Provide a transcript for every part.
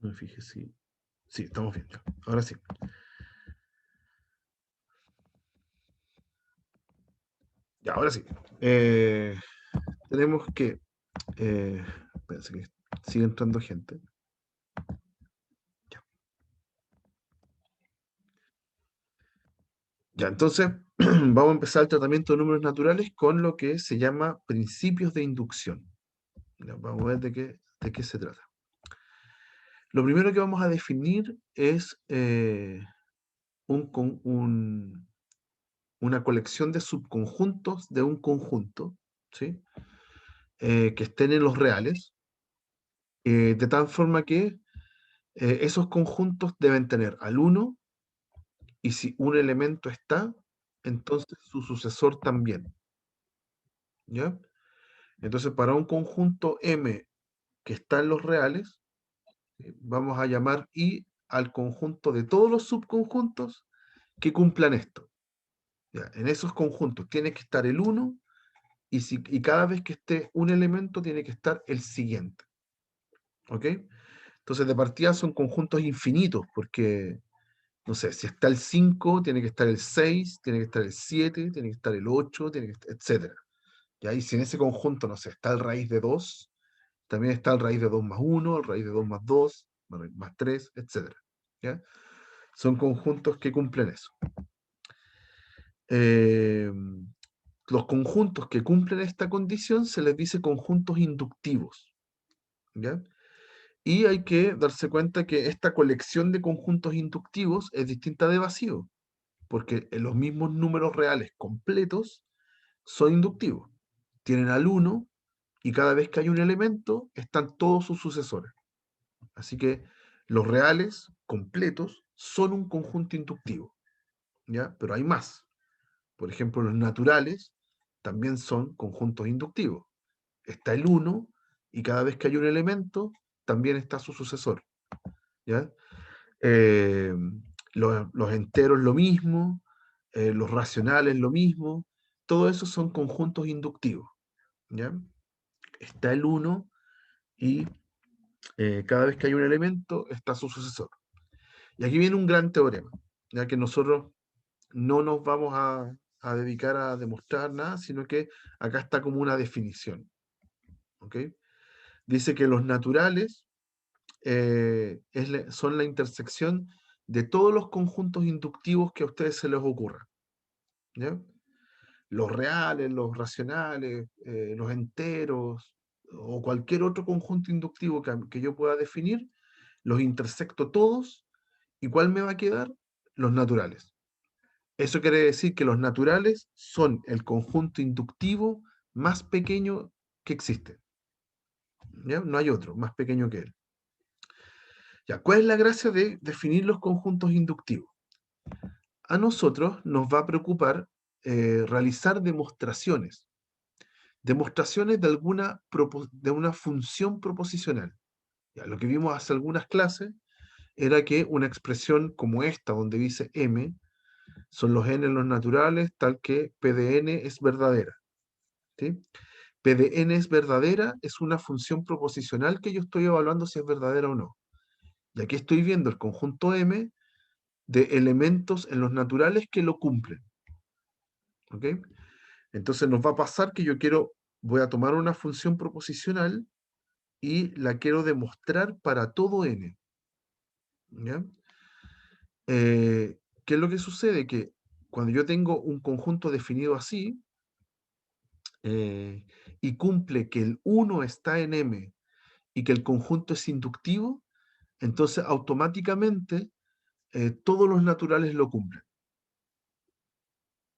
Me fijé si... Sí, estamos bien. Ahora sí. Ya, ahora sí. Tenemos que... Espérense que sigue entrando gente. Ya, ya entonces vamos a empezar el tratamiento de números naturales con lo que se llama principios de inducción. Ya, vamos a ver de qué se trata. Lo primero que vamos a definir es una colección de subconjuntos de un conjunto, ¿sí? Que estén en los reales, de tal forma que esos conjuntos deben tener al 1 y si un elemento está, entonces su sucesor también, ¿ya? Entonces, para un conjunto M que está en los reales, vamos a llamar I al conjunto de todos los subconjuntos que cumplan esto. ¿Ya? En esos conjuntos tiene que estar el 1 y cada vez que esté un elemento tiene que estar el siguiente. ¿Ok? Entonces, de partida son conjuntos infinitos, porque, no sé, si está el 5 tiene que estar el 6 tiene que estar el 7 tiene que estar el 8 tiene que estar, etc. ¿Ya? Y si en ese conjunto, no sé, está el raíz de 2 también está el raíz de 2 más 1 el raíz de 2 más 2 más 3 etc. ¿Ya? Son conjuntos que cumplen eso. Eh, los conjuntos que cumplen esta condición se les dice conjuntos inductivos. ¿Ya? Y hay que darse cuenta que esta colección de conjuntos inductivos es distinta de vacío, porque los mismos números reales completos son inductivos. Tienen al 1 y cada vez que hay un elemento están todos sus sucesores. Así que los reales completos son un conjunto inductivo, ¿ya? Pero hay más. Por ejemplo, los naturales también son conjuntos inductivos. Está el 1 y cada vez que hay un elemento también está su sucesor, ¿ya? Eh, los enteros lo mismo, los racionales lo mismo, todo eso son conjuntos inductivos, ¿ya? Está el 1 y cada vez que hay un elemento está su sucesor. Y aquí viene un gran teorema, ya que nosotros no nos vamos a dedicar a demostrar nada, sino que acá está como una definición, ¿ok? Dice que los naturales son la intersección de todos los conjuntos inductivos que a ustedes se les ocurra, ¿ya? Los reales, los racionales, los enteros o cualquier otro conjunto inductivo que yo pueda definir, los intersecto todos. ¿Y cuál me va a quedar? Los naturales. Eso quiere decir que los naturales son el conjunto inductivo más pequeño que existe. ¿Ya? No hay otro más pequeño que él. Ya, ¿cuál es la gracia de definir los conjuntos inductivos? A nosotros nos va a preocupar realizar demostraciones. Demostraciones de una función proposicional. Ya, lo que vimos hace algunas clases era que una expresión como esta, donde dice m, son los n en los naturales, tal que p de n es verdadera. ¿Sí? P de n es verdadera es una función proposicional que yo estoy evaluando si es verdadera o no. Y aquí estoy viendo el conjunto m de elementos en los naturales que lo cumplen. ¿Ok? Entonces nos va a pasar que voy a tomar una función proposicional y la quiero demostrar para todo n. ¿Ya? ¿Qué es lo que sucede? Que cuando yo tengo un conjunto definido así y cumple que el 1 está en m y que el conjunto es inductivo, entonces automáticamente todos los naturales lo cumplen.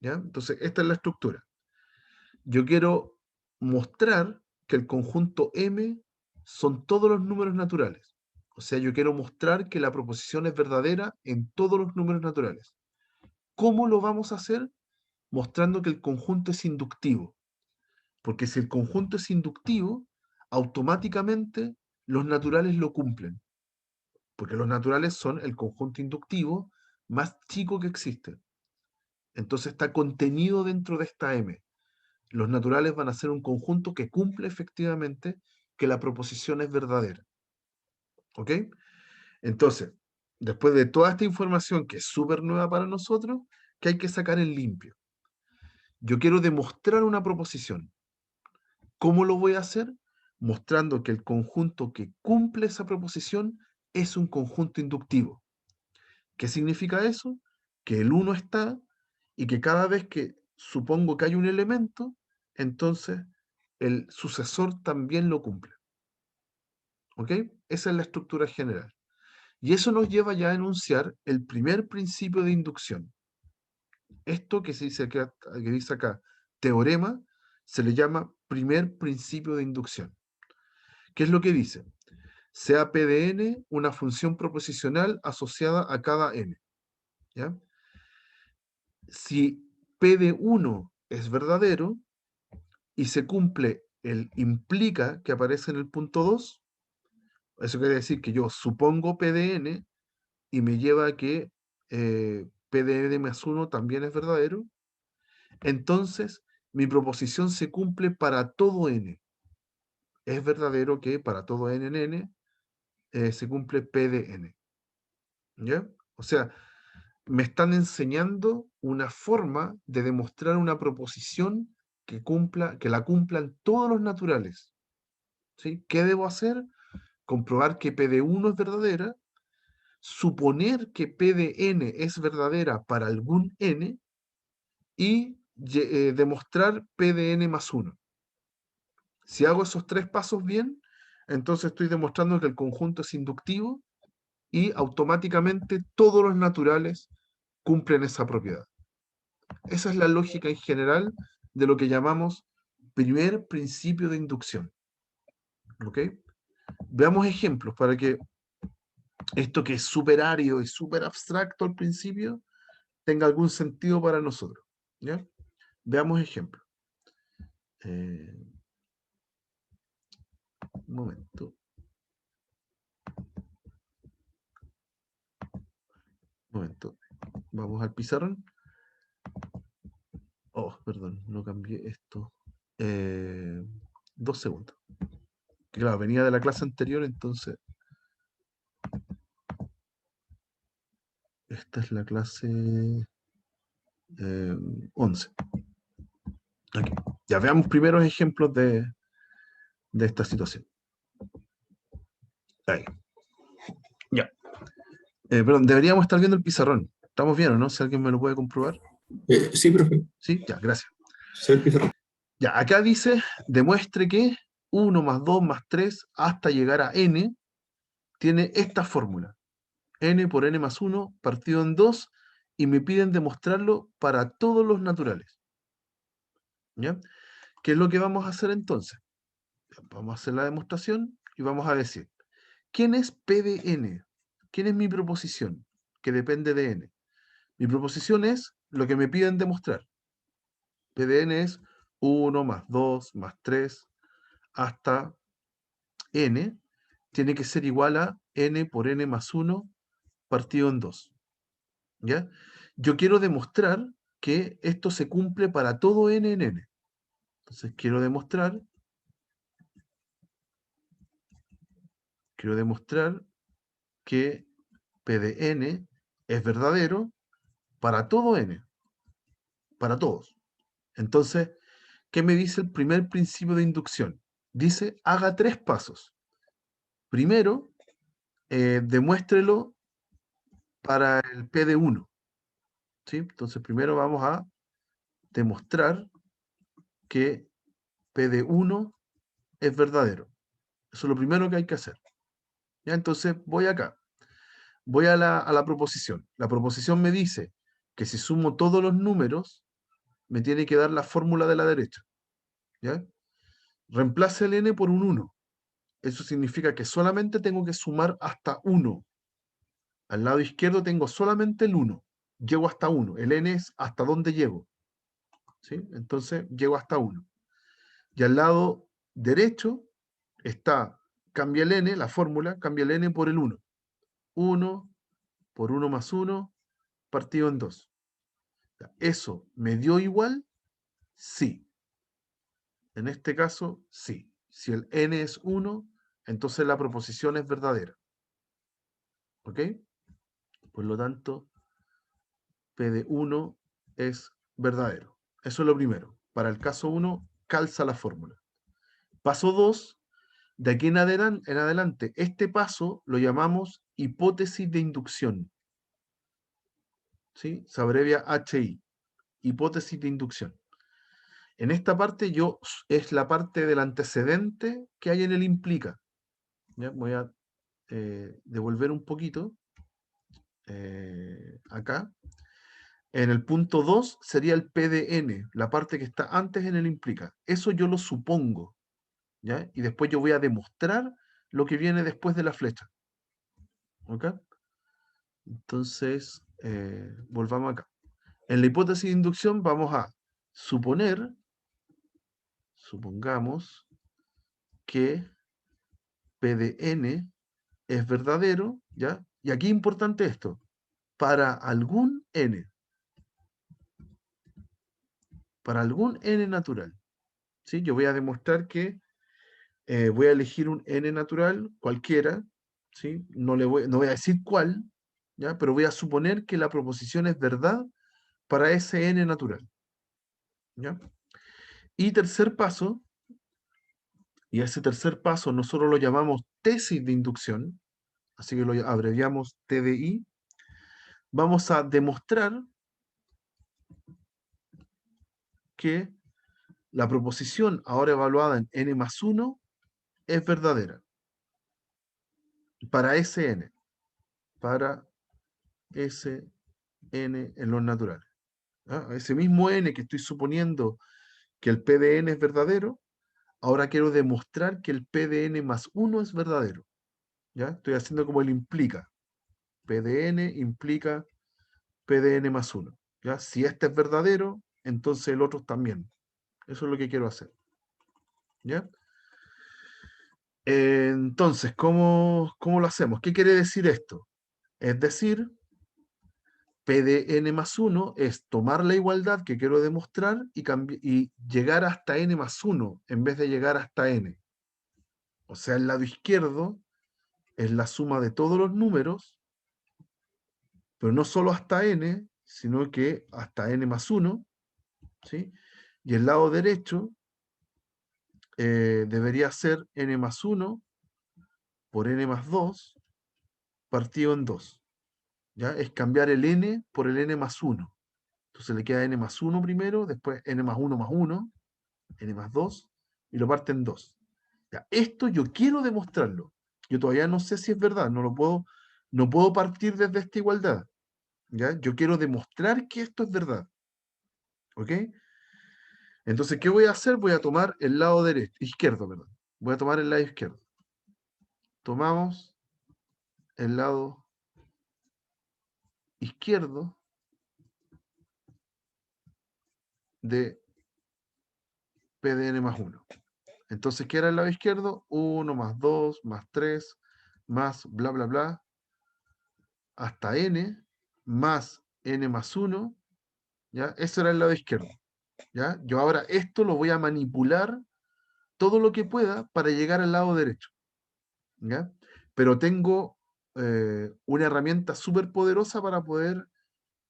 ¿Ya? Entonces esta es la estructura. Yo quiero mostrar que el conjunto M son todos los números naturales. O sea, yo quiero mostrar que la proposición es verdadera en todos los números naturales. ¿Cómo lo vamos a hacer? Mostrando que el conjunto es inductivo. Porque si el conjunto es inductivo, automáticamente los naturales lo cumplen. Porque los naturales son el conjunto inductivo más chico que existe. Entonces está contenido dentro de esta M. Los naturales van a ser un conjunto que cumple efectivamente que la proposición es verdadera. ¿Ok? Entonces, después de toda esta información que es súper nueva para nosotros, ¿qué hay que sacar en limpio? Yo quiero demostrar una proposición. ¿Cómo lo voy a hacer? Mostrando que el conjunto que cumple esa proposición es un conjunto inductivo. ¿Qué significa eso? Que el 1 está y que cada vez que supongo que hay un elemento, entonces el sucesor también lo cumple. ¿Ok? Esa es la estructura general. Y eso nos lleva ya a enunciar el primer principio de inducción. Esto que que dice acá, teorema, se le llama primer principio de inducción. ¿Qué es lo que dice? Sea P de n una función proposicional asociada a cada n. ¿Ya? Si P de 1 es verdadero y se cumple el implica que aparece en el punto 2, eso quiere decir que yo supongo P de n y me lleva a que P de n más 1 también es verdadero, entonces mi proposición se cumple para todo n. Es verdadero que para todo n en n se cumple P de n. ¿Ya? O sea, me están enseñando una forma de demostrar una proposición que la cumplan todos los naturales. ¿Sí? ¿Qué debo hacer? Comprobar que P de 1 es verdadera, suponer que P de n es verdadera para algún n y demostrar P de n más 1. Si hago esos tres pasos bien, entonces estoy demostrando que el conjunto es inductivo y automáticamente todos los naturales cumplen esa propiedad. Esa es la lógica en general de lo que llamamos primer principio de inducción. ¿Ok? Veamos ejemplos para que esto que es súper árido y súper abstracto al principio tenga algún sentido para nosotros. ¿Ya? Veamos ejemplos. Un momento. Un momento. Vamos al pizarrón. Oh, perdón, no cambié esto. 2 segundos. Claro, venía de la clase anterior, entonces. Esta es la clase 11. Aquí. Ya veamos primeros ejemplos de esta situación. Ahí. Ya. Perdón, deberíamos estar viendo el pizarrón. ¿Estamos bien o no? Si alguien me lo puede comprobar. Sí, profe. Sí, ya, gracias. Soy el pizarrón. Ya, acá dice, demuestre que 1 más 2 más 3 hasta llegar a n tiene esta fórmula. N por n más 1 partido en 2 y me piden demostrarlo para todos los naturales. ¿Ya? ¿Qué es lo que vamos a hacer entonces? Vamos a hacer la demostración y vamos a decir, ¿quién es P de n? ¿Quién es mi proposición? Que depende de n. Mi proposición es lo que me piden demostrar. P de n es 1 más 2 más 3 hasta n. Tiene que ser igual a n por n más 1 partido en 2. ¿Ya? Yo quiero demostrar que esto se cumple para todo n en n. Entonces quiero demostrar que P de n es verdadero para todo n, para todos. Entonces, ¿qué me dice el primer principio de inducción? Dice, haga 3 pasos. Primero, demuéstrelo para el P de 1. ¿Sí? Entonces, primero vamos a demostrar que P de 1 es verdadero. Eso es lo primero que hay que hacer. ¿Ya? Entonces, voy acá. Voy a la proposición. La proposición me dice que si sumo todos los números, me tiene que dar la fórmula de la derecha. ¿Ya? Reemplace el n por un 1. Eso significa que solamente tengo que sumar hasta 1. Al lado izquierdo tengo solamente el 1. Llego hasta 1. El n es hasta dónde llego. ¿Sí? Entonces, llego hasta 1. Y al lado derecho está, cambia el n, la fórmula, cambia el n por el 1. 1 por 1 más 1 partido en 2. ¿Eso me dio igual? Sí. En este caso, sí. Si el n es 1, entonces la proposición es verdadera. ¿Ok? Por lo tanto, P de 1 es verdadero. Eso es lo primero. Para el caso 1, calza la fórmula. Paso 2, de aquí en adelante, este paso lo llamamos hipótesis de inducción. ¿Sí? Se abrevia HI, hipótesis de inducción. En esta parte es la parte del antecedente que hay en el implica. ¿Ya? Voy a devolver un poquito acá. En el punto 2 sería el PDN, la parte que está antes en el implica. Eso yo lo supongo, ¿ya? Y después yo voy a demostrar lo que viene después de la flecha. ¿Ok? Entonces, volvamos acá. En la hipótesis de inducción vamos a supongamos que P de n es verdadero, ¿ya? Y aquí es importante esto, para algún n natural, ¿sí? Yo voy a demostrar que voy a elegir un n natural cualquiera, ¿sí? No voy a decir cuál, ¿ya? Pero voy a suponer que la proposición es verdad para ese n natural, ¿ya? Y tercer paso, y ese tercer paso nosotros lo llamamos tesis de inducción, así que lo abreviamos TDI, vamos a demostrar que la proposición ahora evaluada en n más 1 es verdadera para ese n, para ese n en los naturales. ¿Ah? Ese mismo n que estoy suponiendo que el PDN es verdadero, ahora quiero demostrar que el PDN más 1 es verdadero. ¿Ya? Estoy haciendo como el implica. PDN implica PDN más 1. ¿Ya? Si este es verdadero, entonces el otro también. Eso es lo que quiero hacer. ¿Ya? Entonces, ¿cómo lo hacemos? ¿Qué quiere decir esto? Es decir, P de n más 1 es tomar la igualdad que quiero demostrar y llegar hasta n más 1 en vez de llegar hasta n. O sea, el lado izquierdo es la suma de todos los números, pero no solo hasta n, sino que hasta n más 1, ¿sí? Y el lado derecho debería ser n más 1 por n más 2 partido en 2. ¿Ya? Es cambiar el n por el n más 1. Entonces le queda n más 1 primero, después n más 1 más 1, n más 2, y lo parte en 2. Ya, esto yo quiero demostrarlo. Yo todavía no sé si es verdad, no puedo partir desde esta igualdad. ¿Ya? Yo quiero demostrar que esto es verdad. ¿Ok? Entonces, ¿qué voy a hacer? Voy a tomar el lado izquierdo, perdón. Voy a tomar el lado izquierdo. Tomamos el lado izquierdo de PDN más 1. Entonces, ¿qué era el lado izquierdo? 1 más 2 más 3 más bla, bla, bla, hasta n más n más 1. ¿Ya? Eso era el lado izquierdo. ¿Ya? Yo ahora esto lo voy a manipular todo lo que pueda para llegar al lado derecho. ¿Ya? Pero tengo una herramienta súper poderosa para poder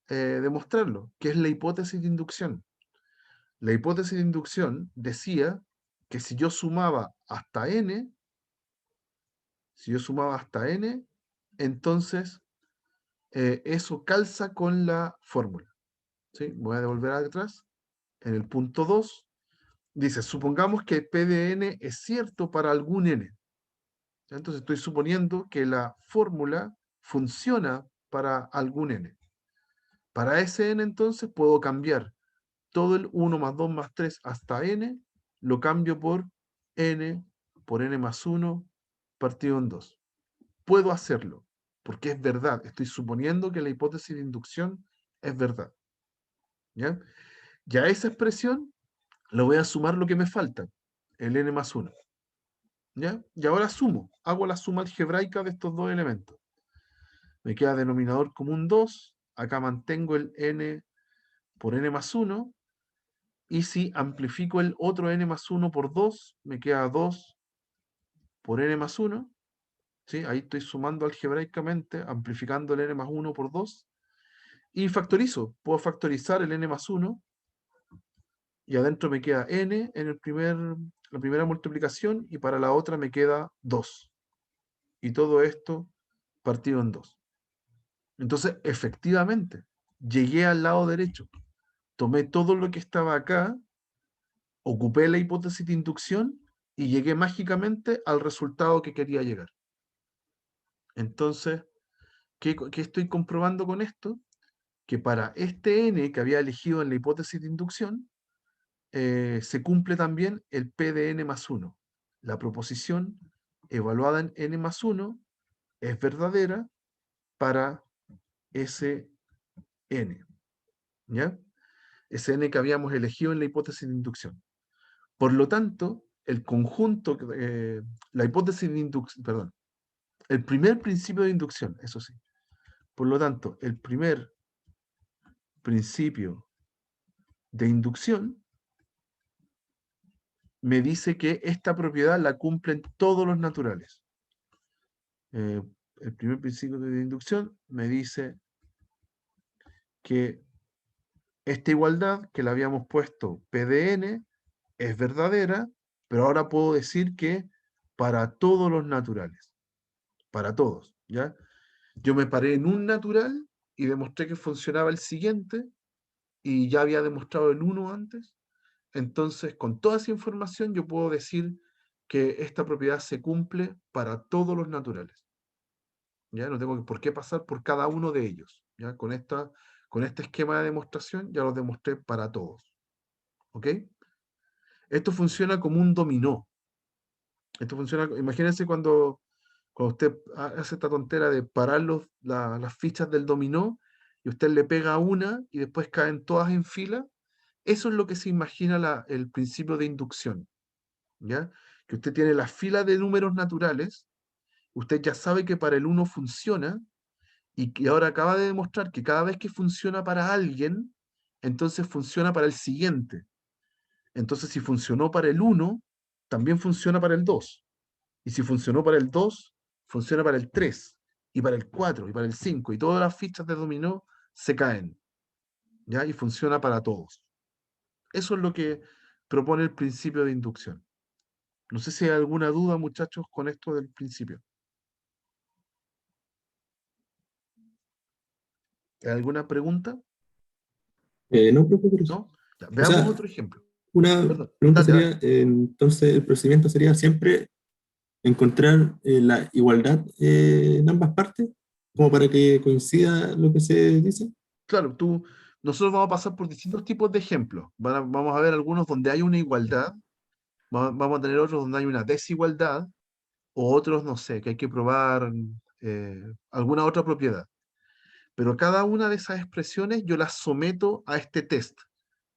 demostrarlo, que es la hipótesis de inducción. La hipótesis de inducción decía que si yo sumaba hasta n, entonces eso calza con la fórmula. ¿Sí? Voy a devolver atrás. En el punto 2 dice, supongamos que P de n es cierto para algún n. Entonces estoy suponiendo que la fórmula funciona para algún n. Para ese n entonces puedo cambiar todo el 1 más 2 más 3 hasta n, lo cambio n por n más 1 partido en 2. Puedo hacerlo, porque es verdad. Estoy suponiendo que la hipótesis de inducción es verdad. ¿Ya? Ya esa expresión le voy a sumar lo que me falta, el n más 1. ¿Ya? Y ahora hago la suma algebraica de estos dos elementos. Me queda denominador común 2, acá mantengo el n por n más 1, y si amplifico el otro n más 1 por 2, me queda 2 por n más 1, ¿sí? Ahí estoy sumando algebraicamente, amplificando el n más 1 por 2, y factorizo. Puedo factorizar el n más 1, y adentro me queda n en la primera multiplicación, y para la otra me queda 2. Y todo esto partido en 2. Entonces, efectivamente, llegué al lado derecho. Tomé todo lo que estaba acá, ocupé la hipótesis de inducción y llegué mágicamente al resultado que quería llegar. Entonces, ¿qué estoy comprobando con esto? Que para este n que había elegido en la hipótesis de inducción, se cumple también el P de n más 1. La proposición evaluada en n más 1 es verdadera para ese n, ¿ya? Ese n que habíamos elegido en la hipótesis de inducción. Por lo tanto, el conjunto, la hipótesis de inducción, perdón, el primer principio de inducción, eso sí. Por lo tanto, el primer principio de inducción me dice que esta propiedad la cumplen todos los naturales. El primer principio de inducción me dice que esta igualdad, que la habíamos puesto P de n, es verdadera, pero ahora puedo decir que para todos los naturales, para todos, ¿ya? Yo me paré en un natural y demostré que funcionaba el siguiente, y ya había demostrado el uno antes. Entonces, con toda esa información, yo puedo decir que esta propiedad se cumple para todos los naturales. ¿Ya? No tengo por qué pasar por cada uno de ellos. ¿Ya? Con este esquema de demostración ya lo demostré para todos. ¿Ok? Esto funciona como un dominó. Esto funciona, imagínense cuando usted hace esta tontera de parar las fichas del dominó, y usted le pega una y después caen todas en fila. Eso es lo que se imagina el principio de inducción, ¿ya? Que usted tiene la fila de números naturales, usted ya sabe que para el uno funciona, y que ahora acaba de demostrar que cada vez que funciona para alguien, entonces funciona para el siguiente. Entonces, si funcionó para el uno, también funciona para el 2. Y si funcionó para el 2, funciona para el 3, y para el 4, y para el 5, y todas las fichas de dominó se caen, ¿ya? Y funciona para todos. Eso es lo que propone el principio de inducción. No sé si hay alguna duda, muchachos, con esto del principio. ¿Hay alguna pregunta? No, profe, por eso. ¿No? Ya, O veamos sea, otro ejemplo. una Perdón, pregunta dale, dale. sería, entonces, el procedimiento sería siempre encontrar la igualdad en ambas partes, como para que coincida lo que se dice. Claro, nosotros vamos a pasar por distintos tipos de ejemplos. Vamos a ver algunos donde hay una igualdad, vamos a tener otros donde hay una desigualdad, o otros, no sé, que hay que probar alguna otra propiedad. Pero cada una de esas expresiones yo las someto a este test,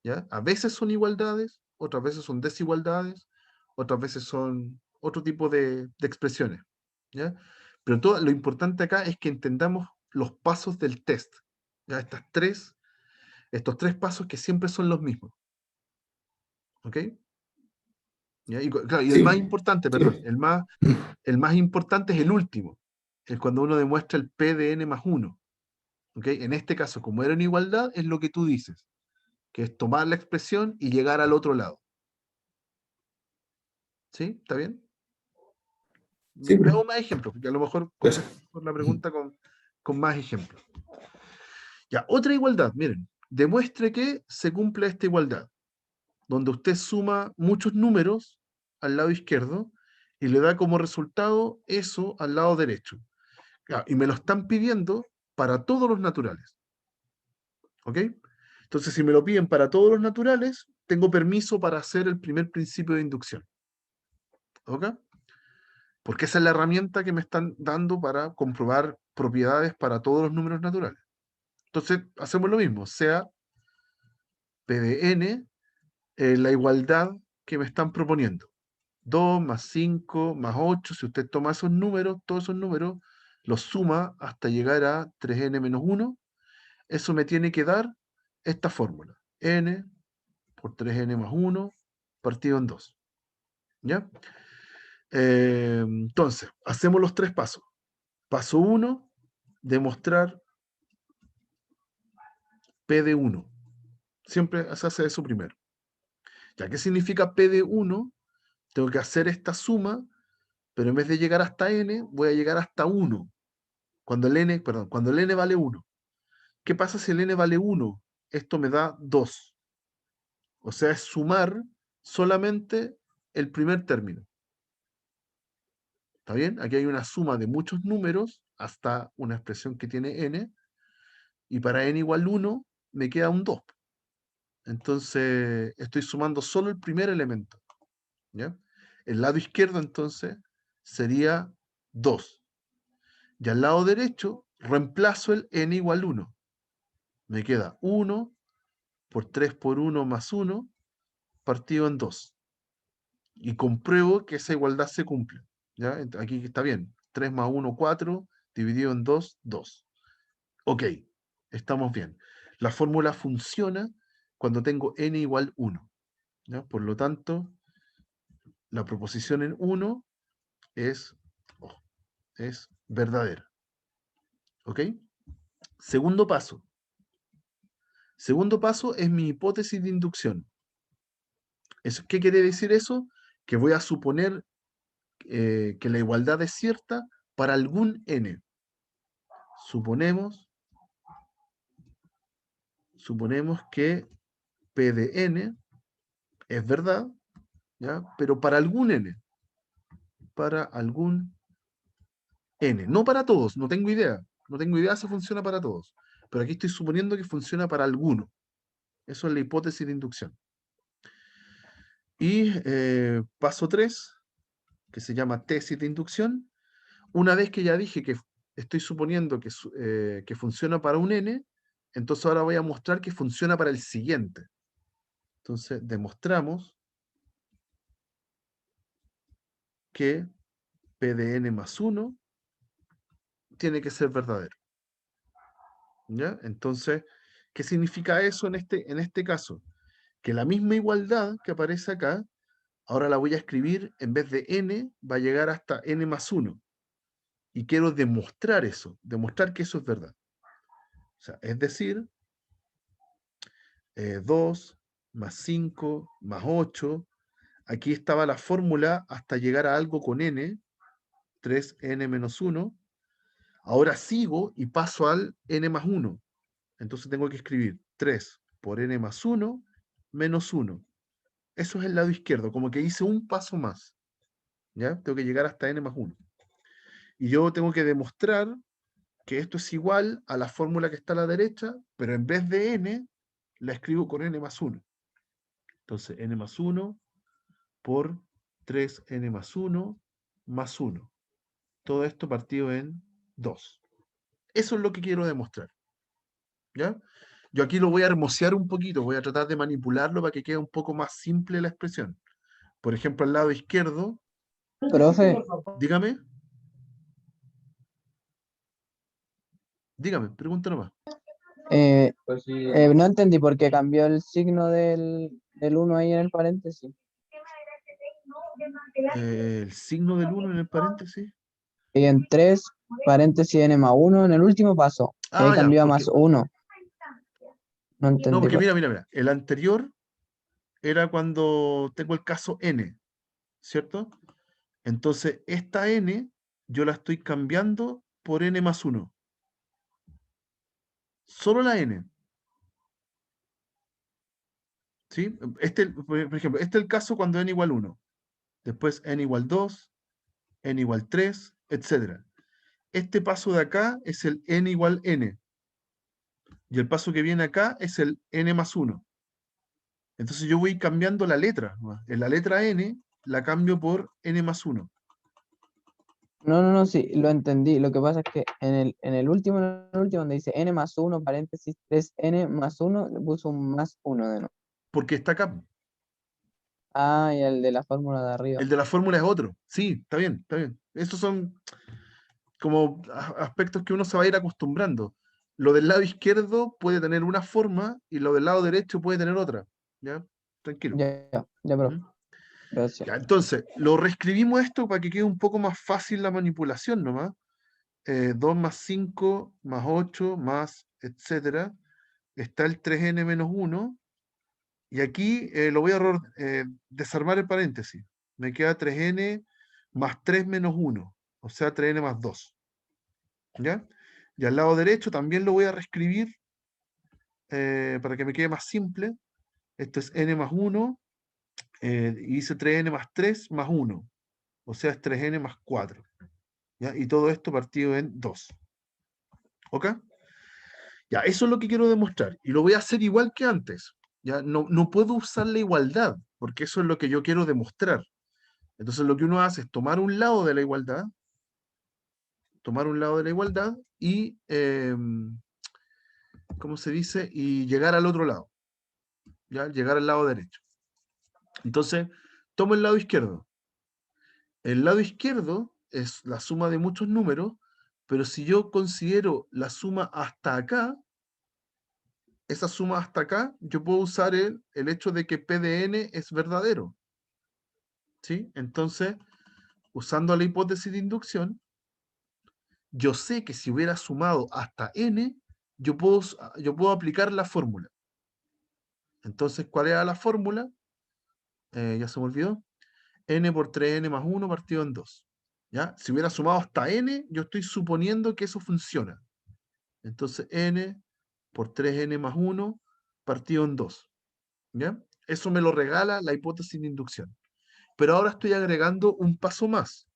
¿ya? A veces son igualdades, otras veces son desigualdades, otras veces son otro tipo de expresiones, ¿ya? Pero lo importante acá es que entendamos los pasos del test, ¿ya? Estos tres pasos que siempre son los mismos, ¿ok? ¿Ya? Y, claro, y el más Sí, importante, sí, perdón, profe. el más importante es el último, es cuando uno demuestra el P de n más 1, ¿ok? En este caso, como era una igualdad, es lo que tú dices, que es tomar la expresión y llegar al otro lado. ¿Sí? ¿Está bien? Sí, Veamos profe. más ejemplos, porque a lo mejor Eso. contestar la pregunta con más ejemplos. Ya, otra igualdad, miren, demuestre que se cumple esta igualdad, donde usted suma muchos números al lado izquierdo y le da como resultado eso al lado derecho. Ya, y me lo están pidiendo para todos los naturales. ¿Ok? Entonces, si me lo piden para todos los naturales, tengo permiso para hacer el primer principio de inducción. ¿Ok? Porque esa es la herramienta que me están dando para comprobar propiedades para todos los números naturales. Entonces, hacemos lo mismo, sea P de n la igualdad que me están proponiendo. 2 más 5 más 8, si usted toma esos números, todos esos números, los suma hasta llegar a 3n menos 1, eso me tiene que dar esta fórmula. N por 3n más 1 partido en 2. ¿Ya? Entonces, hacemos los tres pasos. Paso 1, demostrar P de 1. Siempre se hace eso primero. ¿Ya qué significa P de 1? Tengo que hacer esta suma, pero en vez de llegar hasta n, voy a llegar hasta 1. Cuando el n vale 1. ¿Qué pasa si el n vale 1? Esto me da 2. O sea, es sumar solamente el primer término. ¿Está bien? Aquí hay una suma de muchos números hasta una expresión que tiene n. Y para n igual 1 me queda un 2. Entonces estoy sumando solo el primer elemento. ¿Ya? El lado izquierdo entonces sería 2. Y al lado derecho reemplazo el n igual 1. Me queda 1 por 3 por 1 más 1 partido en 2. Y compruebo que esa igualdad se cumple. ¿Ya? Aquí está bien. 3 más 1, 4, dividido en 2, 2. Ok, estamos bien. La fórmula funciona cuando tengo n igual 1. ¿Ya? Por lo tanto, la proposición en 1 es verdadera. ¿Ok? Segundo paso. Segundo paso es mi hipótesis de inducción. ¿Qué quiere decir eso? Que voy a suponer que la igualdad es cierta para algún n. Suponemos que P de n es verdad, ¿ya? Pero para algún n. Para algún n. No para todos, no tengo idea. No tengo idea si funciona para todos. Pero aquí estoy suponiendo que funciona para alguno. Eso es la hipótesis de inducción. Y paso 3, que se llama tesis de inducción. Una vez que ya dije que estoy suponiendo que funciona para un n, entonces ahora voy a mostrar que funciona para el siguiente. Entonces demostramos que P de n más 1 tiene que ser verdadero. ¿Ya? Entonces, ¿qué significa eso en este caso? Que la misma igualdad que aparece acá, ahora la voy a escribir, en vez de n, va a llegar hasta n más 1. Y quiero demostrar eso, demostrar que eso es verdad. O sea, es decir, 2 más 5 más 8. Aquí estaba la fórmula hasta llegar a algo con n, 3n menos 1. Ahora sigo y paso al n más 1. Entonces tengo que escribir 3 por n más 1 menos 1. Eso es el lado izquierdo, como que hice un paso más. ¿Ya? Tengo que llegar hasta n más 1. Y yo tengo que demostrar que esto es igual a la fórmula que está a la derecha, pero en vez de n, la escribo con n más 1. Entonces, n más 1 por 3n más 1 más 1. Todo esto partido en 2. Eso es lo que quiero demostrar. ¿Ya? Yo aquí lo voy a hermosear un poquito, voy a tratar de manipularlo para que quede un poco más simple la expresión. Por ejemplo, al lado izquierdo, Profe, dígame, pregunta nomás. no entendí por qué cambió el signo del 1 ahí en el paréntesis. El signo del 1 en el paréntesis. Y en 3, paréntesis n más 1 en el último paso. Y ahí Ah, ya, cambió a porque, más 1. No no, entendí porque por qué. mira, el anterior era cuando tengo el caso n, ¿cierto? Entonces, esta n yo la estoy cambiando por n más 1. Solo la n. ¿Sí? Por ejemplo, este es el caso cuando n igual 1. Después n igual 2, n igual 3, etc. Este paso de acá es el n igual n. Y el paso que viene acá es el n más 1. Entonces yo voy cambiando la letra. En la letra n la cambio por n más 1. No, sí, lo entendí. Lo que pasa es que en el último, donde dice n más 1, paréntesis 3n más 1, le puso un más 1 de nuevo. Porque está acá. Ah, y el de la fórmula de arriba. El de la fórmula es otro. Sí, está bien, está bien. Estos son como aspectos que uno se va a ir acostumbrando. Lo del lado izquierdo puede tener una forma y lo del lado derecho puede tener otra. ¿Ya? Tranquilo. Ya, profe. ¿Mm? Gracias. Ya, entonces, lo reescribimos esto para que quede un poco más fácil la manipulación nomás. 2 más 5 más 8 más etcétera, está el 3n menos 1, y aquí lo voy a desarmar el paréntesis. Me queda 3n más 3 menos 1, o sea 3n más 2. ¿Ya? Y al lado derecho también lo voy a reescribir para que me quede más simple. Esto es n más 1, y hice 3n más 3 más 1, o sea es 3n más 4. ¿Ya? Y todo esto partido en 2. ¿Ok? Ya, eso es lo que quiero demostrar. Y lo voy a hacer igual que antes. Ya, no puedo usar la igualdad, porque eso es lo que yo quiero demostrar. Entonces lo que uno hace es tomar un lado de la igualdad, y, ¿cómo se dice? Y llegar al otro lado. ¿Ya? Llegar al lado derecho. Entonces, tomo el lado izquierdo. El lado izquierdo es la suma de muchos números, pero si yo considero la suma hasta acá, esa suma hasta acá, yo puedo usar el hecho de que P de n es verdadero. ¿Sí? Entonces, usando la hipótesis de inducción, yo sé que si hubiera sumado hasta n, yo puedo aplicar la fórmula. Entonces, ¿cuál era la fórmula? Ya se me olvidó. N por 3n más 1 partido en 2. ¿Ya? Si hubiera sumado hasta n, yo estoy suponiendo que eso funciona. Entonces, n por 3n más 1 partido en 2. ¿Ya? Eso me lo regala la hipótesis de inducción. Pero ahora estoy agregando un paso más,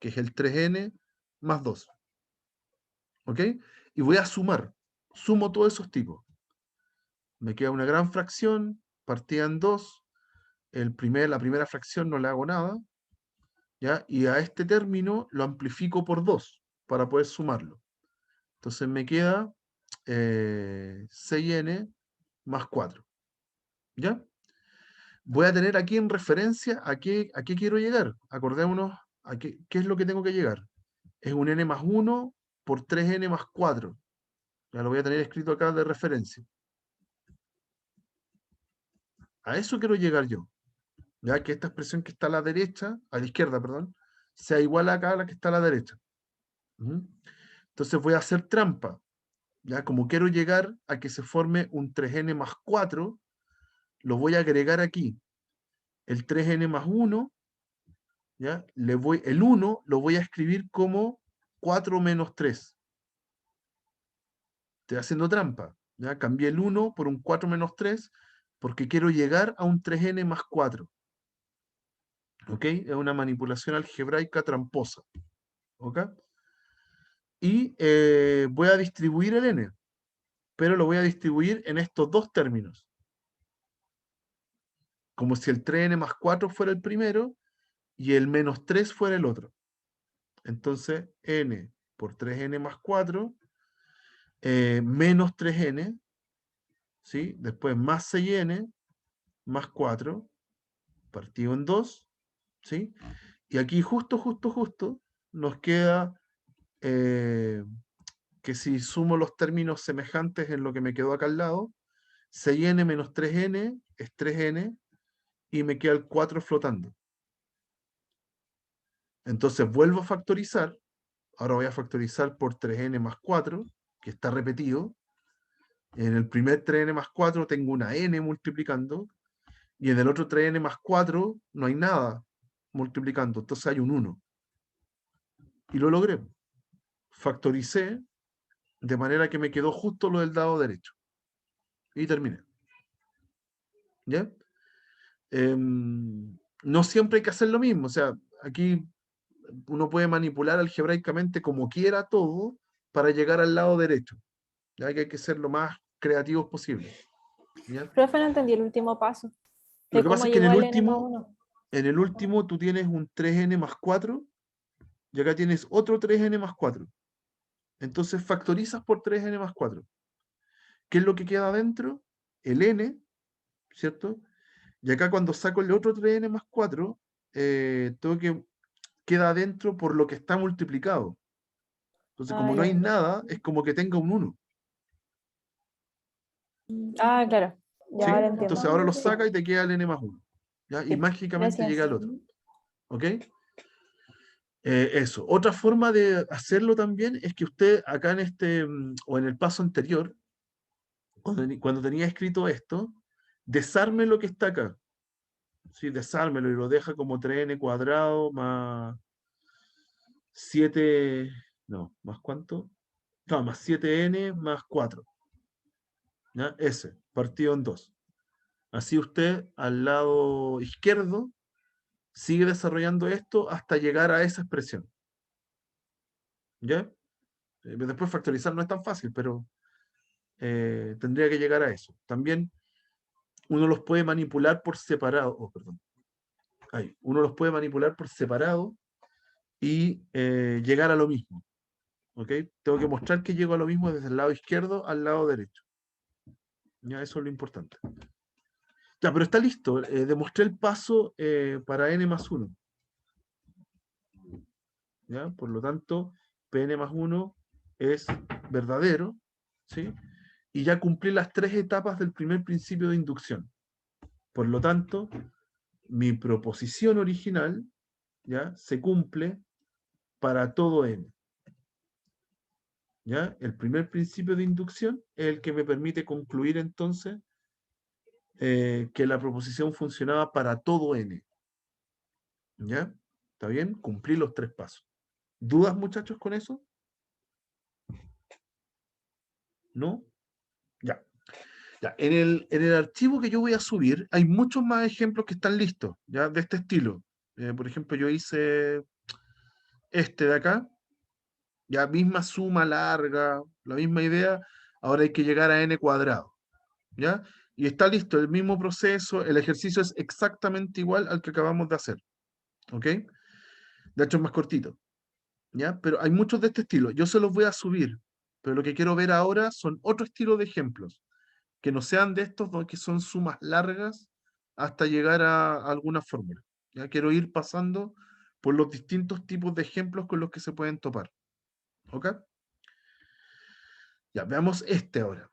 que es el 3n más 2. ¿Ok? Y voy a sumar. Sumo todos esos tipos. Me queda una gran fracción, partida en 2. La primera fracción no le hago nada. ¿Ya? Y a este término lo amplifico por 2 para poder sumarlo. Entonces me queda 6n más 4. ¿Ya? Voy a tener aquí en referencia a qué quiero llegar. Acordémonos a qué es lo que tengo que llegar. Es un n más 1 por 3n más 4. Ya lo voy a tener escrito acá de referencia. A eso quiero llegar yo. Ya que esta expresión que está a la derecha, a la izquierda, perdón, sea igual acá a la que está a la derecha. Entonces voy a hacer trampa. Ya como quiero llegar a que se forme un 3n más 4, lo voy a agregar aquí. El 3n más 1, ¿ya? El 1 lo voy a escribir como 4 menos 3. Estoy haciendo trampa. ¿Ya? Cambié el 1 por un 4 menos 3 porque quiero llegar a un 3n más 4. ¿Ok? Es una manipulación algebraica tramposa. ¿Ok? Y voy a distribuir el n, pero lo voy a distribuir en estos dos términos. Como si el 3n más 4 fuera el primero y el menos 3 fuera el otro. Entonces, n por 3n más 4, menos 3n, ¿sí? Después más 6n, más 4, partido en 2, ¿sí? Y aquí justo nos queda que si sumo los términos semejantes en lo que me quedó acá al lado, 6n menos 3n es 3n y me queda el 4 flotando. Entonces vuelvo a factorizar. Ahora voy a factorizar por 3n más 4, que está repetido. En el primer 3n más 4 tengo una n multiplicando, y en el otro 3n más 4 no hay nada multiplicando, entonces hay un 1. Y lo logré. Factoricé de manera que me quedó justo lo del lado derecho. Y terminé. ¿Ya? No siempre hay que hacer lo mismo. O sea, aquí uno puede manipular algebraicamente como quiera todo para llegar al lado derecho. ¿Ya? Que hay que ser lo más creativos posible. ¿Ya? Profe, no entendí el último paso. Lo De que pasa cómo es que llegó al n más 1. en el último tú tienes un 3n más 4 y acá tienes otro 3n más 4. Entonces factorizas por 3n más 4. ¿Qué es lo que queda adentro? El n, ¿cierto? Y acá cuando saco el otro 3n más 4, queda adentro por lo que está multiplicado. Entonces, Ah, como no ya. hay nada, es como que tenga un 1. Ah, claro. Ya ¿Sí? ahora entiendo. Entonces ahora lo Sí, saca y te queda el n más 1. ¿Ya? Y sí. mágicamente Gracias. llega al otro. ¿Ok? Eso. Otra forma de hacerlo también es que usted acá en este, o en el paso anterior, cuando tenía escrito esto, desarme lo que está acá. ¿Sí? Desármelo y lo deja como 3n cuadrado más 7, no, ¿más cuánto? No, más 7n más 4. ¿Ya? Ese, partido en 2. Así usted al lado izquierdo sigue desarrollando esto hasta llegar a esa expresión. ¿Ya? Después factorizar no es tan fácil, pero tendría que llegar a eso. También uno los puede manipular por separado. Oh, perdón. Ahí. Uno los puede manipular por separado y llegar a lo mismo. ¿Ok? Tengo que mostrar que llego a lo mismo desde el lado izquierdo al lado derecho. Ya, eso es lo importante. Ya, pero está listo. Demostré el paso para n más 1. ¿Ya? Por lo tanto, Pn más 1 es verdadero. ¿Sí? Y ya cumplí las 3 etapas del primer principio de inducción. Por lo tanto, mi proposición original, ¿ya?, se cumple para todo n. ¿Ya? El primer principio de inducción es el que me permite concluir entonces que la proposición funcionaba para todo n. ¿Ya? ¿Está bien? Cumplí los 3 pasos. ¿Dudas, muchachos, con eso? ¿No? Ya. Ya. En el archivo que yo voy a subir hay muchos más ejemplos que están listos, ¿ya? De este estilo. Por ejemplo, yo hice este de acá, ya misma suma larga, la misma idea, ahora hay que llegar a n cuadrado, ¿ya? Y está listo, el mismo proceso, el ejercicio es exactamente igual al que acabamos de hacer, ¿ok? De hecho es más cortito, ¿ya? Pero hay muchos de este estilo, yo se los voy a subir, pero lo que quiero ver ahora son otro estilo de ejemplos, que no sean de estos, que son sumas largas hasta llegar a alguna fórmula, ¿ya? Quiero ir pasando por los distintos tipos de ejemplos con los que se pueden topar, ¿ok? Ya, veamos este ahora.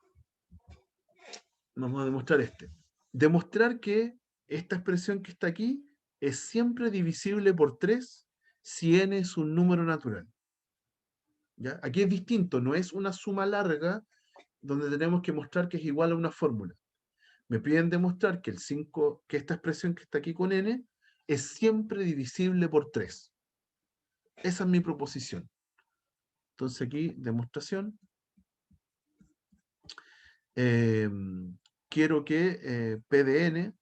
Vamos a demostrar este. Demostrar que esta expresión que está aquí es siempre divisible por 3 si n es un número natural. ¿Ya? Aquí es distinto, no es una suma larga donde tenemos que mostrar que es igual a una fórmula. Me piden demostrar que, que esta expresión que está aquí con n es siempre divisible por 3. Esa es mi proposición. Entonces aquí, demostración. Quiero que P de n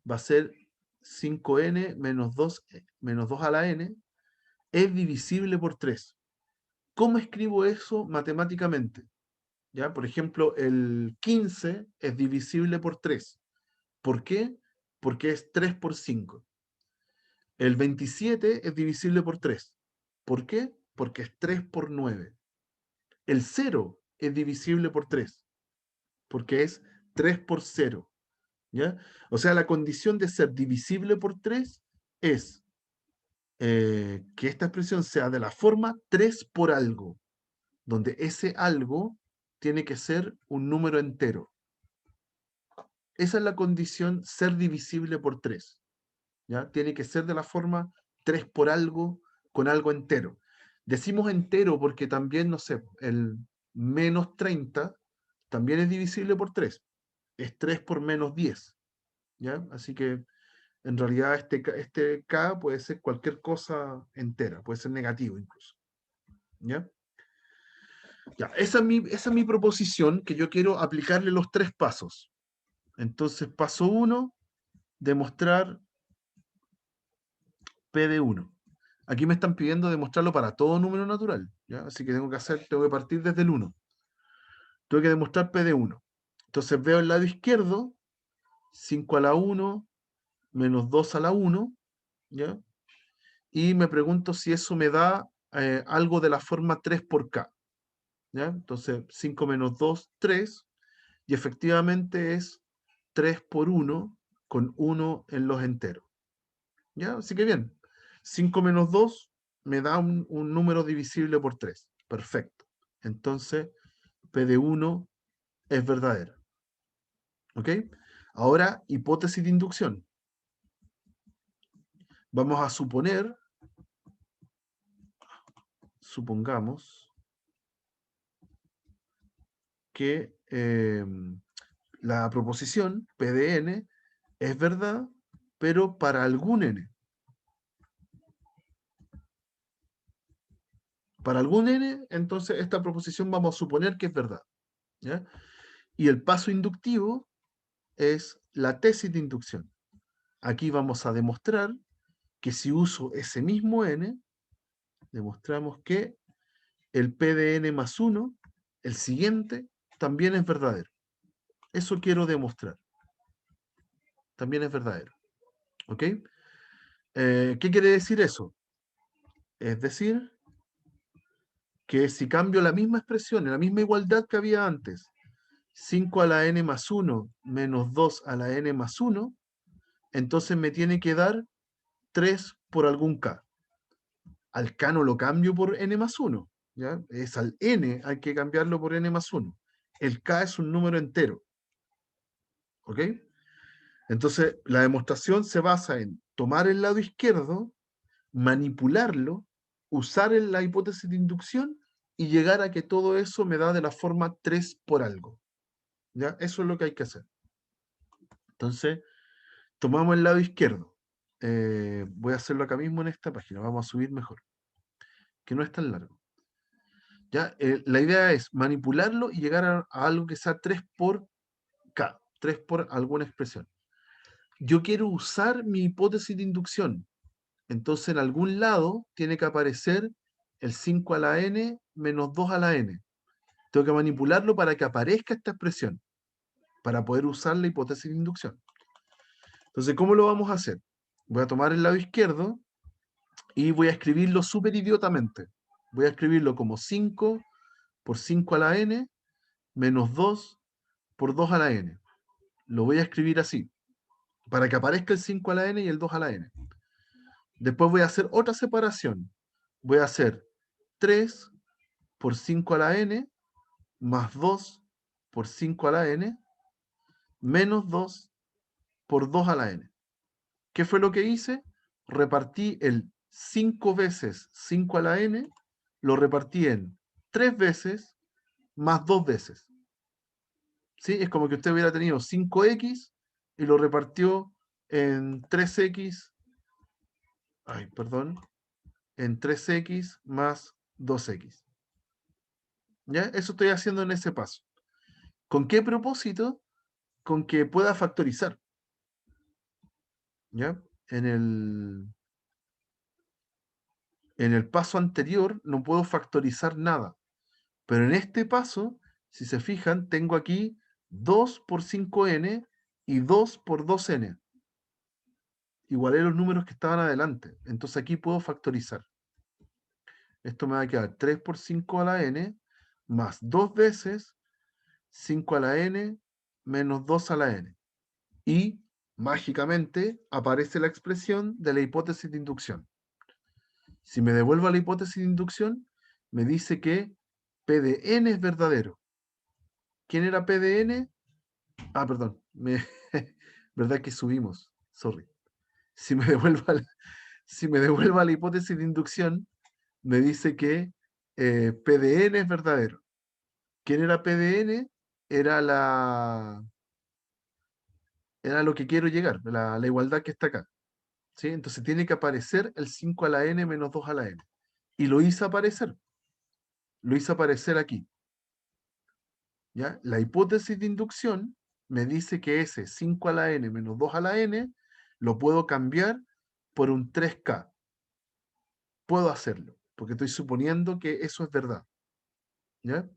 va a ser 5n menos 2 a la n, es divisible por 3. ¿Cómo escribo eso matemáticamente? ¿Ya? Por ejemplo, el 15 es divisible por 3. ¿Por qué? Porque es 3 por 5. El 27 es divisible por 3. ¿Por qué? Porque es 3 por 9. El 0 es divisible por 3. Porque es 3 por 0. ¿Ya? O sea, la condición de ser divisible por 3 es que esta expresión sea de la forma 3 por algo, donde ese algo tiene que ser un número entero. Esa es la condición ser divisible por 3. ¿Ya? Tiene que ser de la forma 3 por algo con algo entero. Decimos entero porque también, no sé, el menos 30 también es divisible por 3. Es 3 por menos 10. ¿Ya? Así que en realidad este K puede ser cualquier cosa entera, puede ser negativo incluso. ¿Ya? Ya, esa es mi proposición, que yo quiero aplicarle los 3 pasos. Entonces, paso 1, demostrar P de 1. Aquí me están pidiendo demostrarlo para todo número natural, ¿ya? Así que tengo que partir desde el 1. Tengo que demostrar P de 1. Entonces veo el lado izquierdo, 5 a la 1 menos 2 a la 1, ¿ya? Y me pregunto si eso me da algo de la forma 3 por K. ¿Ya? Entonces 5 menos 2, 3. Y efectivamente es 3 por 1 con 1 en los enteros. ¿Ya? Así que bien. 5 menos 2 me da un número divisible por 3. Perfecto. Entonces P de 1 es verdadera. ¿Ok? Ahora, hipótesis de inducción. Vamos a suponer supongamos que la proposición P de n es verdad, pero para algún n. Para algún n, entonces esta proposición vamos a suponer que es verdad, ¿ya? Y el paso inductivo es la tesis de inducción. Aquí vamos a demostrar que si uso ese mismo n, demostramos que el P de n más 1, el siguiente, también es verdadero. Eso quiero demostrar. También es verdadero. ¿Ok? ¿Qué quiere decir eso? Es decir, que si cambio la misma expresión, en la misma igualdad que había antes, 5 a la n más 1 menos 2 a la n más 1, entonces me tiene que dar 3 por algún k. Al k no lo cambio por n más 1, ¿ya? Es al n, hay que cambiarlo por n más 1. El k es un número entero. ¿Ok? Entonces, la demostración se basa en tomar el lado izquierdo, manipularlo, usar la hipótesis de inducción y llegar a que todo eso me da de la forma 3 por algo. ¿Ya? Eso es lo que hay que hacer. Entonces, tomamos el lado izquierdo. Voy a hacerlo acá mismo en esta página. Vamos a subir mejor. Que no es tan largo. ¿Ya? La idea es manipularlo y llegar a algo que sea 3 por K. 3 por alguna expresión. Yo quiero usar mi hipótesis de inducción. Entonces, en algún lado tiene que aparecer el 5 a la n menos 2 a la n. Tengo que manipularlo para que aparezca esta expresión, para poder usar la hipótesis de inducción. Entonces, ¿cómo lo vamos a hacer? Voy a tomar el lado izquierdo y voy a escribirlo súper idiotamente. Voy a escribirlo como 5 por 5 a la n menos 2 por 2 a la n. Lo voy a escribir así, para que aparezca el 5 a la n y el 2 a la n. Después voy a hacer otra separación. Voy a hacer 3 por 5 a la n más 2 por 5 a la n menos 2 por 2 a la n. ¿Qué fue lo que hice? Repartí el 5 veces 5 a la n, lo repartí en 3 veces más 2 veces. ¿Sí? Es como que usted hubiera tenido 5x y lo repartió en 3x, ay, perdón, en 3x más 2x. ¿Ya? Eso estoy haciendo en ese paso. ¿Con qué propósito? Con que pueda factorizar. ¿Ya? En el paso anterior no puedo factorizar nada. Pero en este paso, si se fijan, tengo aquí 2 por 5n y 2 por 2n. Igualé los números que estaban adelante. Entonces aquí puedo factorizar. Esto me va a quedar 3 por 5 a la n más 2 veces 5 a la n menos 2 a la n. Y mágicamente aparece la expresión de la hipótesis de inducción. Si me devuelvo a la hipótesis de inducción, me dice que P de n es verdadero. ¿Quién era P de n? Ah, perdón. ¿Verdad que subimos? Sorry. Si me devuelvo a la hipótesis de inducción, me dice que P de n es verdadero. ¿Quién era P de n? Era lo que quiero llegar, la igualdad que está acá. ¿Sí? Entonces tiene que aparecer el 5 a la n menos 2 a la n. Y lo hice aparecer. Lo hice aparecer aquí. ¿Ya? La hipótesis de inducción me dice que ese 5 a la n menos 2 a la n lo puedo cambiar por un 3k. Puedo hacerlo, porque estoy suponiendo que eso es verdad. ¿Ya?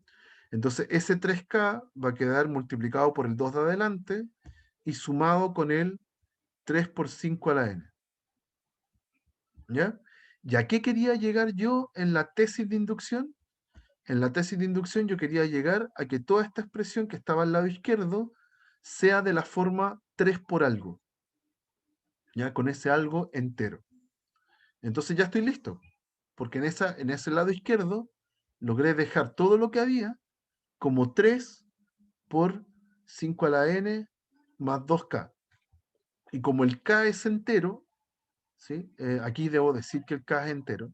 Entonces ese 3k va a quedar multiplicado por el 2 de adelante y sumado con el 3 por 5 a la n. ¿Ya? ¿Y a qué quería llegar yo en la tesis de inducción? En la tesis de inducción yo quería llegar a que toda esta expresión que estaba al lado izquierdo sea de la forma 3 por algo, ya con ese algo entero. Entonces ya estoy listo, porque en ese lado izquierdo logré dejar todo lo que había como 3 por 5 a la n más 2k. Y como el k es entero, ¿sí? Aquí debo decir que el k es entero,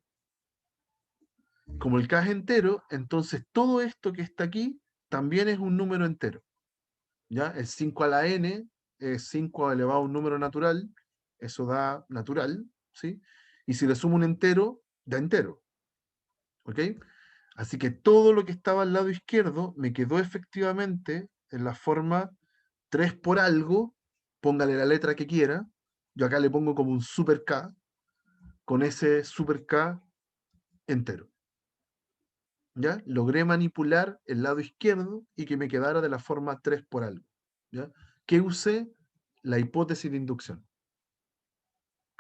Como el K es entero, entonces todo esto que está aquí también es un número entero. ¿Ya? El 5 a la n es 5 elevado a un número natural, eso da natural, ¿sí? Y si le sumo un entero, da entero. ¿Ok? Así que todo lo que estaba al lado izquierdo me quedó efectivamente en la forma 3 por algo, póngale la letra que quiera, yo acá le pongo como un super K, con ese super K entero. ¿Ya? Logré manipular el lado izquierdo y que me quedara de la forma 3 por algo. ¿Ya? ¿Qué usé? La hipótesis de inducción.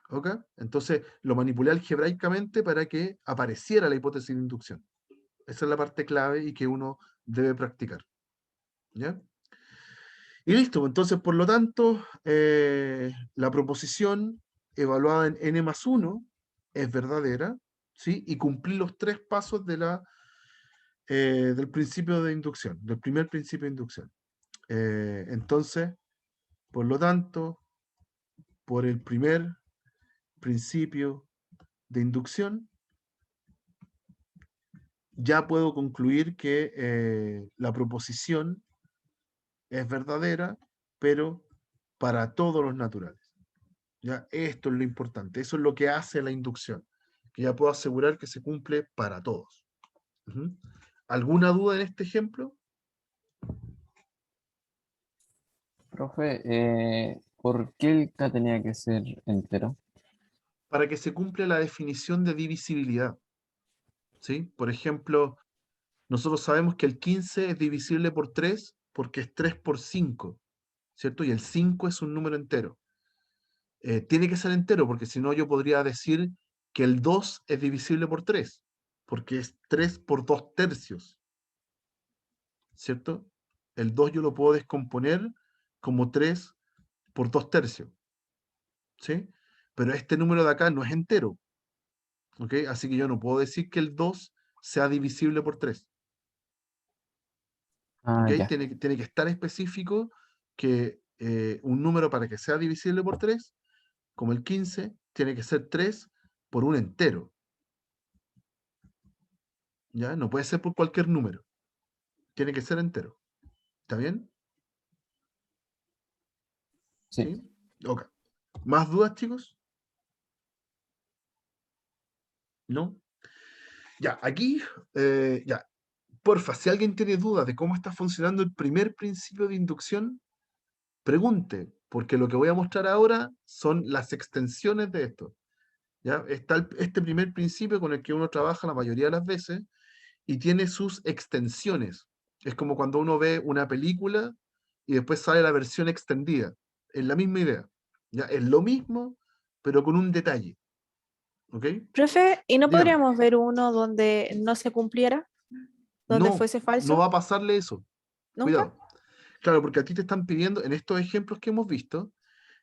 ¿Ok? Entonces lo manipulé algebraicamente para que apareciera la hipótesis de inducción. Esa es la parte clave y que uno debe practicar. ¿Ya? Y listo, entonces por lo tanto, la proposición evaluada en n+1 es verdadera, ¿sí? Y cumplí los 3 pasos del principio de inducción, del primer principio de inducción. Entonces, por lo tanto, por el primer principio de inducción, ya puedo concluir que la proposición es verdadera, pero para todos los naturales. ¿Ya? Esto es lo importante, eso es lo que hace la inducción, que ya puedo asegurar que se cumple para todos. Ujú. ¿Alguna duda en este ejemplo? Profe, ¿por qué el K tenía que ser entero? Para que se cumpla la definición de divisibilidad. ¿Sí? Por ejemplo, nosotros sabemos que el 15 es divisible por 3 porque es 3 por 5, ¿cierto? Y el 5 es un número entero. Tiene que ser entero porque si no yo podría decir que el 2 es divisible por 3 porque es 3 por 2 tercios, ¿cierto? El 2 yo lo puedo descomponer como 3 por 2 tercios, ¿sí? Pero este número de acá no es entero, ¿ok? Así que yo no puedo decir que el 2 sea divisible por 3. Ah, ¿Ok? ya. Tiene que estar específico que un número para que sea divisible por 3, como el 15, tiene que ser 3 por un entero. ¿Ya? No puede ser por cualquier número. Tiene que ser entero. ¿Está bien? Sí. ¿Sí? Ok. ¿Más dudas, chicos? ¿No? Ya, aquí, ya. Porfa, si alguien tiene dudas de cómo está funcionando el primer principio de inducción, pregunte, porque lo que voy a mostrar ahora son las extensiones de esto. ¿Ya? Está este primer principio con el que uno trabaja la mayoría de las veces y tiene sus extensiones. Es como cuando uno ve una película y después sale la versión extendida. Es la misma idea. ¿Ya? Es lo mismo, pero con un detalle. ¿Ok? Profe, ¿y no Dígame. podríamos ver uno donde no se cumpliera? ¿Donde No, fuese no va falso? a pasarle eso. ¿Nunca? Cuidado. Claro, porque a ti te están pidiendo, en estos ejemplos que hemos visto,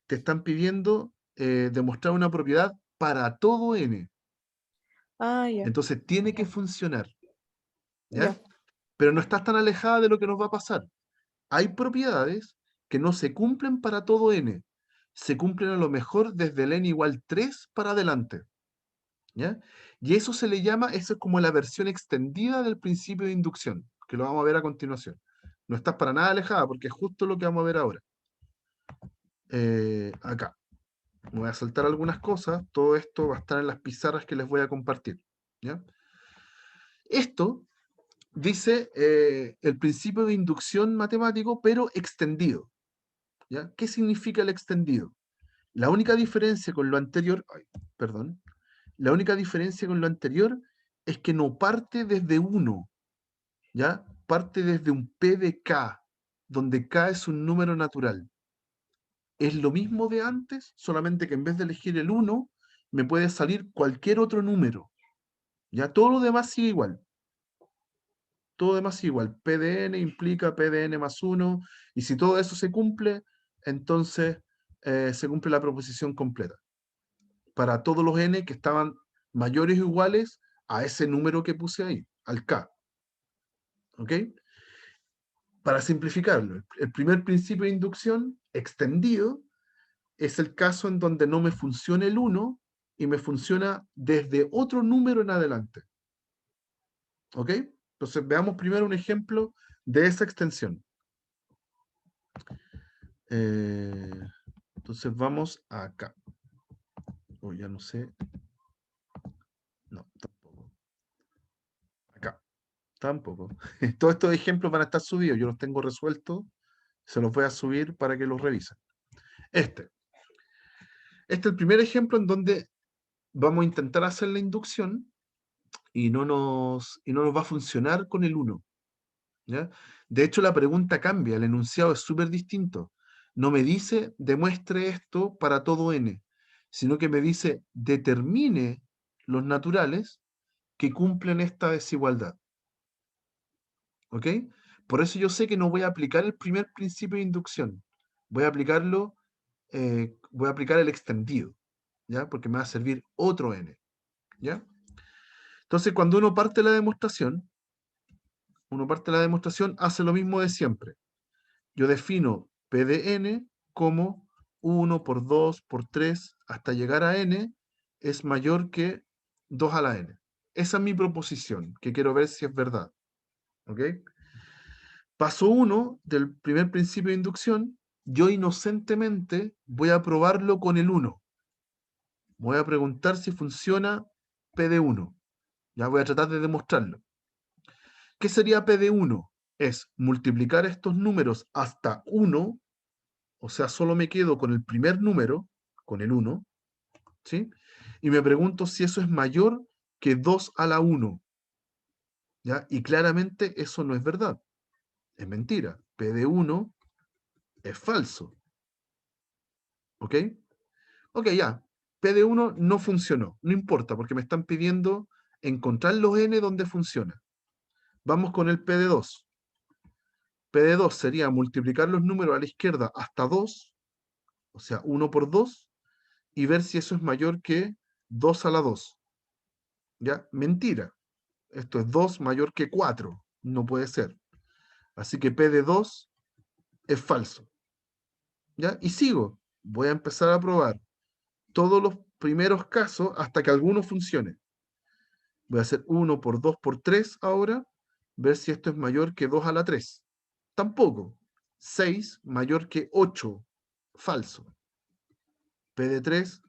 te están pidiendo demostrar una propiedad para todo n. Ah, ya, Entonces tiene que funcionar. ¿Ya? ya. Pero no estás tan alejada de lo que nos va a pasar. Hay propiedades que no se cumplen para todo n. Se cumplen a lo mejor desde el n igual 3 para adelante. ¿Ya? Y eso se le llama, eso es como la versión extendida del principio de inducción, que lo vamos a ver a continuación. No estás para nada alejada, porque es justo lo que vamos a ver ahora. Acá. Me voy a saltar algunas cosas. Todo esto va a estar en las pizarras que les voy a compartir. ¿Ya? Esto dice el principio de inducción matemático, pero extendido. ¿Ya? ¿Qué significa el extendido? La única diferencia con lo anterior, ay, perdón, la única diferencia con lo anterior es que no parte desde 1, ¿ya? Parte desde un P de K, donde K es un número natural. Es lo mismo de antes, solamente que en vez de elegir el 1, me puede salir cualquier otro número. Ya todo lo demás sigue igual. Todo lo demás sigue igual. PDN implica PDN más 1, y si todo eso se cumple, entonces se cumple la proposición completa. Para todos los n que estaban mayores o iguales a ese número que puse ahí, al K. ¿Ok? Para simplificarlo, el primer principio de inducción extendido es el caso en donde no me funciona el 1 y me funciona desde otro número en adelante. ¿Ok? Entonces veamos primero un ejemplo de esa extensión. Entonces vamos acá. Oh, ya no sé. No, tampoco. Acá. Tampoco. Todos estos ejemplos van a estar subidos. Yo los tengo resueltos. Se los voy a subir para que los revisen. Este es el primer ejemplo en donde vamos a intentar hacer la inducción y no nos va a funcionar con el 1. ¿Ya? De hecho, la pregunta cambia. El enunciado es súper distinto. No me dice demuestre esto para todo n, sino que me dice determine los naturales que cumplen esta desigualdad. ¿Ok? Por eso yo sé que no voy a aplicar el primer principio de inducción. Voy a aplicarlo, voy a aplicar el extendido, ¿ya? Porque me va a servir otro n, ¿ya? Entonces, cuando uno parte la demostración, hace lo mismo de siempre. Yo defino P de n como 1 por 2 por 3 hasta llegar a n es mayor que 2 a la n. Esa es mi proposición, que quiero ver si es verdad. ¿Ok? Paso 1 del primer principio de inducción, yo inocentemente voy a probarlo con el 1. Voy a preguntar si funciona P de 1. Ya voy a tratar de demostrarlo. ¿Qué sería P de 1? Es multiplicar estos números hasta 1, o sea, solo me quedo con el primer número, con el 1, ¿sí? Y me pregunto si eso es mayor que 2 a la 1, ¿ya? Y claramente eso no es verdad, es mentira. P de 1 es falso, ¿ok? Ok, ya, P de 1 no funcionó, no importa, porque me están pidiendo encontrar los n donde funciona. Vamos con el P de 2. P de 2 sería multiplicar los números a la izquierda hasta 2, o sea, 1 por 2, y ver si eso es mayor que 2 a la 2. ¿Ya? Mentira. Esto es 2 mayor que 4. No puede ser. Así que P de 2 es falso. ¿Ya? Y sigo. Voy a empezar a probar todos los primeros casos hasta que alguno funcione. Voy a hacer 1 por 2 por 3 ahora. Ver si esto es mayor que 2 a la 3. Tampoco. 6 mayor que 8. Falso. P de 3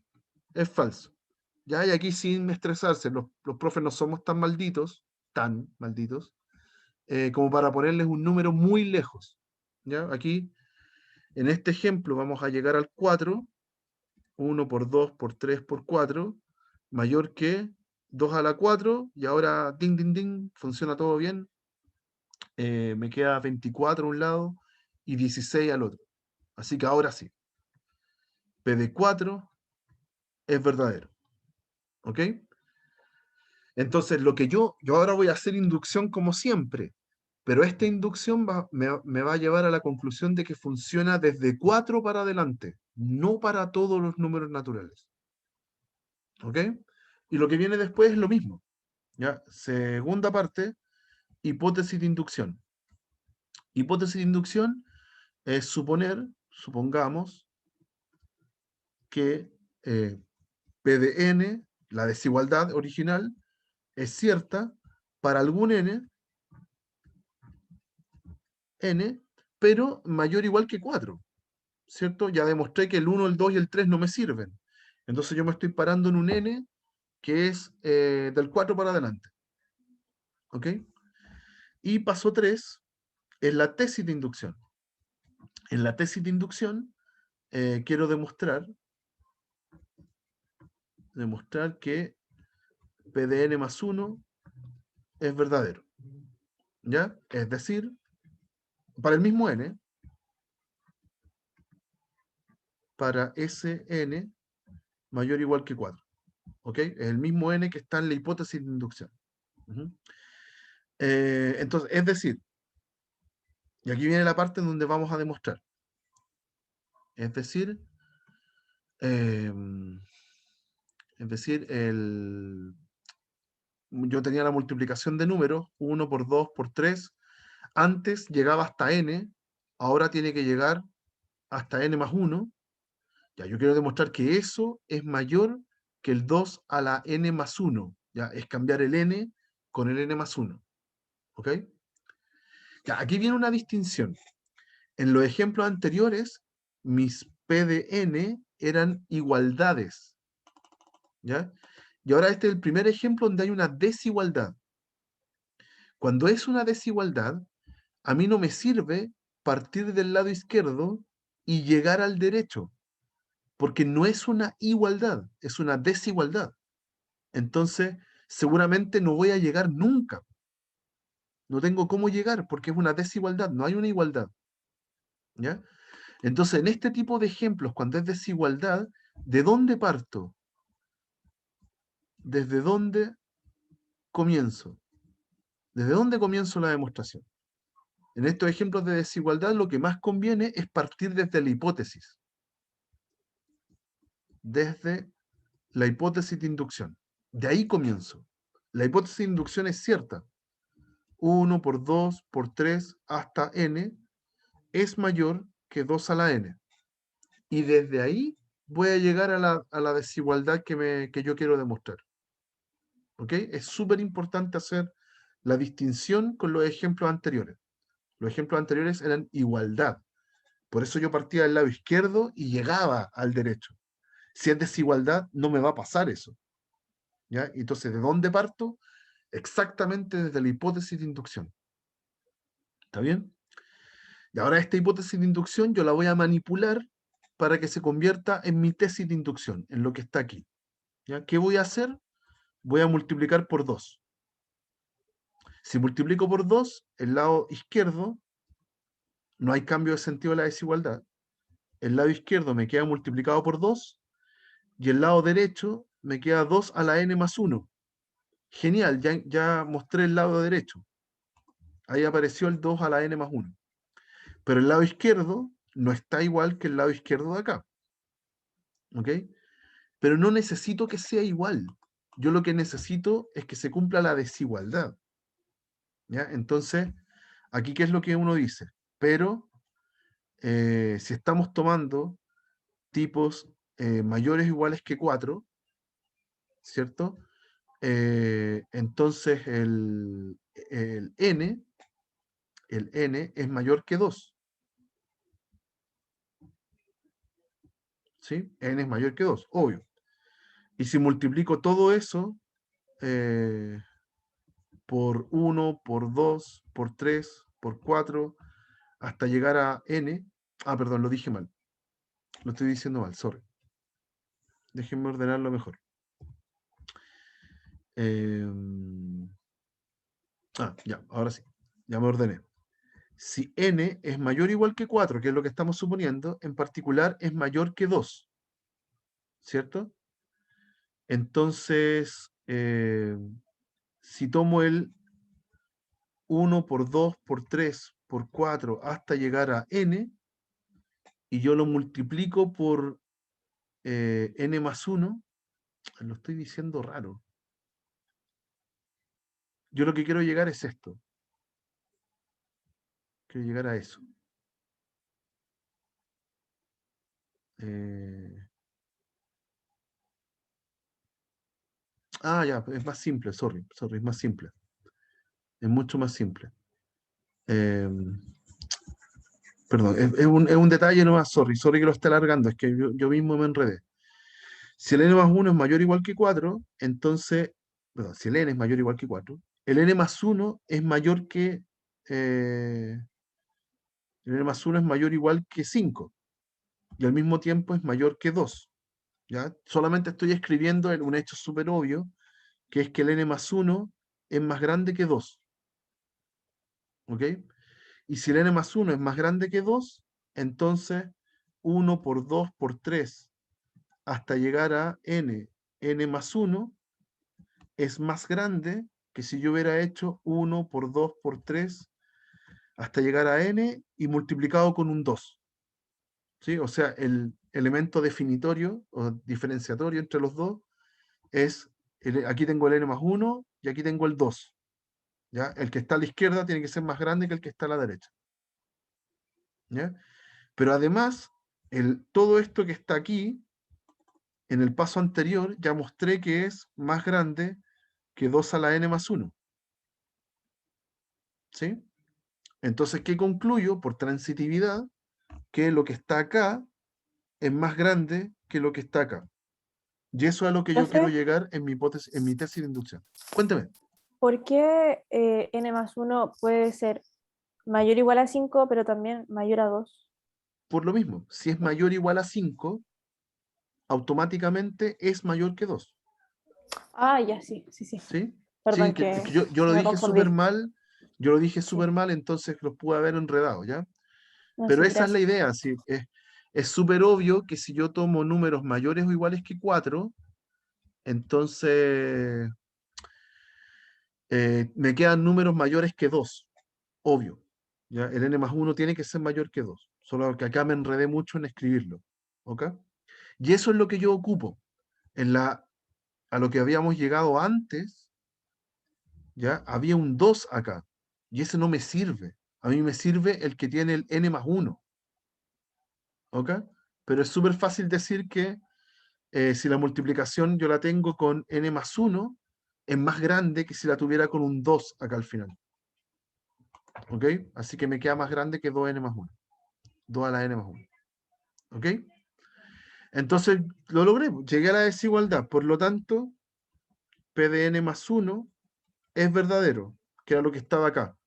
es falso. Ya, y aquí sin estresarse, los profes no somos tan malditos, como para ponerles un número muy lejos. ¿Ya? Aquí, en este ejemplo, vamos a llegar al 4, 1 por 2 por 3 por 4, mayor que 2 a la 4, y ahora, ding, ding, ding, funciona todo bien. Me queda 24 a un lado y 16 al otro. Así que ahora sí, P de 4 es verdadero. ¿Ok? Entonces, lo que yo ahora voy a hacer inducción como siempre, pero esta inducción me va a llevar a la conclusión de que funciona desde 4 para adelante, no para todos los números naturales. ¿Ok? Y lo que viene después es lo mismo. ¿Ya? Segunda parte, hipótesis de inducción. Hipótesis de inducción es supongamos, que P de n, la desigualdad original, es cierta para algún n, pero mayor o igual que 4, ¿cierto? Ya demostré que el 1, el 2 y el 3 no me sirven. Entonces yo me estoy parando en un n que es del 4 para adelante. ¿Ok? Y paso 3 es la tesis de inducción. En la tesis de inducción quiero demostrar que P de n más 1 es verdadero. ¿Ya? Es decir, para el mismo n, para ese n mayor o igual que 4. ¿Ok? Es el mismo n que está en la hipótesis de inducción. Entonces, es decir, y aquí viene la parte en donde vamos a demostrar. Es decir, yo tenía la multiplicación de números, 1 por 2 por 3. Antes llegaba hasta n, ahora tiene que llegar hasta n más 1. Ya, yo quiero demostrar que eso es mayor que el 2 a la n más 1. Ya, es cambiar el n con el n más 1. ¿Ok? Ya, aquí viene una distinción. En los ejemplos anteriores, mis P de n eran igualdades. ¿Ya? Y ahora este es el primer ejemplo donde hay una desigualdad. Cuando es una desigualdad, a mí no me sirve partir del lado izquierdo y llegar al derecho, porque no es una igualdad, es una desigualdad. Entonces, seguramente no voy a llegar nunca. No tengo cómo llegar porque es una desigualdad, no hay una igualdad. ¿Ya? Entonces, en este tipo de ejemplos, cuando es desigualdad, ¿de dónde parto? ¿Desde dónde comienzo? ¿Desde dónde comienzo la demostración? En estos ejemplos de desigualdad, lo que más conviene es partir desde la hipótesis. Desde la hipótesis de inducción. De ahí comienzo. La hipótesis de inducción es cierta. 1 por 2 por 3 hasta n es mayor que 2 a la n. Y desde ahí voy a llegar a la desigualdad que yo quiero demostrar. ¿Ok? Es súper importante hacer la distinción con los ejemplos anteriores. Los ejemplos anteriores eran igualdad. Por eso yo partía del lado izquierdo y llegaba al derecho. Si es desigualdad, no me va a pasar eso. ¿Ya? Entonces, ¿de dónde parto? Exactamente desde la hipótesis de inducción. ¿Está bien? Y ahora esta hipótesis de inducción yo la voy a manipular para que se convierta en mi tesis de inducción, en lo que está aquí. ¿Ya? ¿Qué voy a hacer? Voy a multiplicar por 2. Si multiplico por 2, el lado izquierdo, no hay cambio de sentido de la desigualdad. El lado izquierdo me queda multiplicado por 2 y el lado derecho me queda 2 a la n más 1. Genial, ya mostré el lado derecho. Ahí apareció el 2 a la n más 1. Pero el lado izquierdo no está igual que el lado izquierdo de acá. ¿Ok? Pero no necesito que sea igual. Yo lo que necesito es que se cumpla la desigualdad. ¿Ya? Entonces, aquí, ¿qué es lo que uno dice? Pero si estamos tomando tipos mayores o iguales que 4, ¿cierto? Entonces el n es mayor que 2. ¿Sí? N es mayor que 2, obvio. Y si multiplico todo eso por 1, por 2, por 3, por 4, hasta llegar a n. Ah, perdón, lo dije mal. Lo estoy diciendo mal, sorry. Déjenme ordenarlo mejor. Ya, ahora sí. Ya me ordené. Si n es mayor o igual que 4, que es lo que estamos suponiendo, en particular es mayor que 2, ¿cierto? Entonces, si tomo el 1 por 2 por 3 por 4 hasta llegar a n, y yo lo multiplico por n más 1, lo estoy diciendo raro. Yo lo que quiero llegar es esto. Quiero llegar a eso. Ya, es más simple, sorry, es más simple. Es mucho más simple. Perdón, es un detalle nomás, sorry que lo esté alargando, es que yo mismo me enredé. Si el n más 1 es mayor o igual que 4, entonces, perdón, si el n es mayor o igual que 4, el n más 1 es mayor que, el n más 1 es mayor o igual que 5, y al mismo tiempo es mayor que 2. ¿Ya? Solamente estoy escribiendo un hecho súper obvio, que es que el n más 1 es más grande que 2. ¿Ok? Y si el n más 1 es más grande que 2, entonces 1 por 2 por 3 hasta llegar a n más 1 es más grande que si yo hubiera hecho 1 por 2 por 3 hasta llegar a n y multiplicado con un 2. ¿Sí? O sea, el elemento definitorio o diferenciatorio entre los dos es, aquí tengo el n más 1 y aquí tengo el 2. ¿Ya? El que está a la izquierda tiene que ser más grande que el que está a la derecha. ¿Ya? Pero además, todo esto que está aquí, en el paso anterior, ya mostré que es más grande que 2 a la n más 1. ¿sí? Entonces, ¿qué concluyo? Por transitividad, que lo que está acá es más grande que lo que está acá. Y eso es a lo que yo Profe. quiero llegar en mi hipótesis, en mi tesis de inducción. Cuéntame. ¿Por qué n más 1 puede ser mayor o igual a 5, pero también mayor a 2? Por lo mismo, si es mayor o igual a 5, automáticamente es mayor que 2. Ah, ya, sí. ¿Sí? Perdón Sí, que que yo lo me dije confundí. súper mal, yo lo dije Sí. súper mal, entonces los pude haber enredado, ¿ya? No, Pero sí, esa es la gracias. idea, ¿sí? Es súper obvio que si yo tomo números mayores o iguales que 4, entonces me quedan números mayores que 2, obvio. ¿Ya? El n más 1 tiene que ser mayor que 2, solo que acá me enredé mucho en escribirlo. ¿Ok? Y eso es lo que yo ocupo. A lo que habíamos llegado antes, ¿ya? Había un 2 acá, y ese no me sirve. A mí me sirve el que tiene el n más 1. ¿Ok? Pero es súper fácil decir que si la multiplicación yo la tengo con n más 1, es más grande que si la tuviera con un 2 acá al final. ¿Ok? Así que me queda más grande que 2n más 1. 2 a la n más 1. ¿Ok? Entonces lo logré, llegué a la desigualdad. Por lo tanto, P de n más 1 es verdadero, que era lo que estaba acá.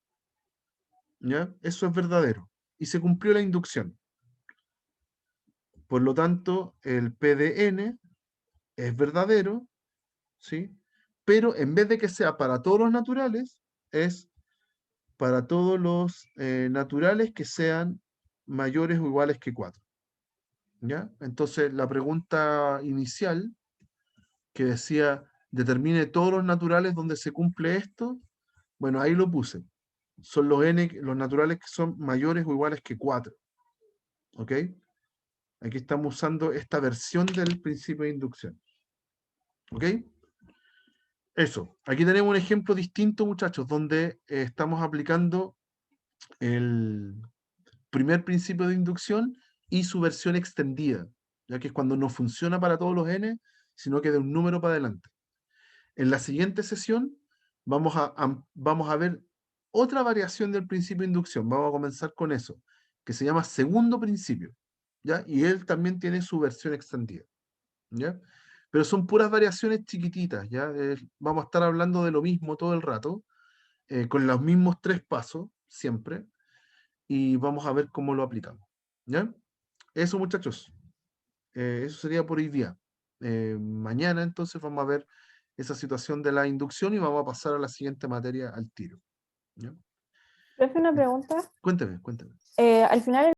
¿Ya? Eso es verdadero. Y se cumplió la inducción. Por lo tanto, el P de n es verdadero, ¿sí? Pero en vez de que sea para todos los naturales, es para todos los naturales que sean mayores o iguales que 4. ¿Ya? Entonces, la pregunta inicial que decía, determine todos los naturales donde se cumple esto, bueno, ahí lo puse. Son los naturales que son mayores o iguales que 4. ¿Ok? Aquí estamos usando esta versión del principio de inducción. ¿Ok? Eso. Aquí tenemos un ejemplo distinto, muchachos, donde estamos aplicando el primer principio de inducción y su versión extendida, ya que es cuando no funciona para todos los n, sino que de un número para adelante. En la siguiente sesión vamos a ver otra variación del principio de inducción. Vamos a comenzar con eso, que se llama segundo principio, ¿ya? Y él también tiene su versión extendida, ¿ya? Pero son puras variaciones chiquititas, ¿ya? Vamos a estar hablando de lo mismo todo el rato, con los mismos 3 pasos, siempre, y vamos a ver cómo lo aplicamos, ¿ya? Eso, muchachos. Eso sería por hoy día. Mañana, entonces, vamos a ver esa situación de la inducción y vamos a pasar a la siguiente materia al tiro, ¿ya? Profe, una pregunta. Cuéntame, cuéntame. Al final